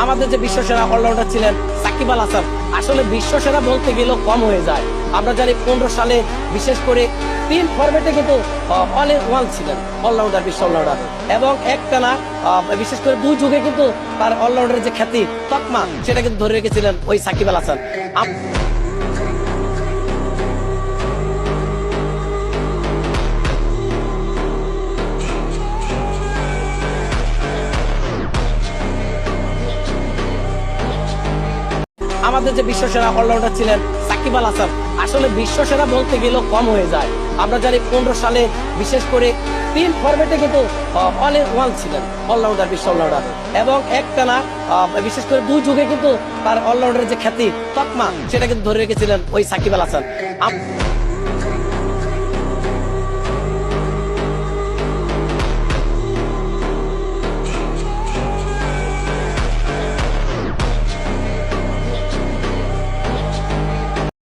আমাদের যে বিশ্বসেরা অলরাউন্ডার ছিলেন সাকিব আল হাসান, আসলে বিশ্বসেরা বলতে গেলেও কম হয়ে যায়। আমরা জানি 15 সালে বিশেষ করে 3 ফরম্যাটে কিন্তু অল ইন ওয়ান ছিলেন অলরাউন্ডার, বিশ্ব অলরাউন্ডার, এবং একটানা বিশেষ করে 2 যুগে কিন্তু তার অলরাউন্ডারের যে খ্যাতি তকমা সেটা কিন্তু ধরে রেখেছিলেন ওই সাকিব আল হাসান। আমাদের যে বিশ্বসেরা অলরাউন্ডার ছিলেন সাকিব আল হাসান, আসলে বিশ্বসেরা বলতে গেলেও কম হয়ে যায়। আমরা জানি 15 সালে বিশেষ করে 3 ফরম্যাটে কিন্তু অল ইন ওয়ান ছিলেন অলরাউন্ডার, বিশ্ব অলরাউন্ডার, এবং একটানা বিশেষ করে 2 যুগে কিন্তু তার অলরাউন্ডারের যে খ্যাতি তকমা সেটা কিন্তু ধরে রেখেছিলেন ওই সাকিব আল হাসান।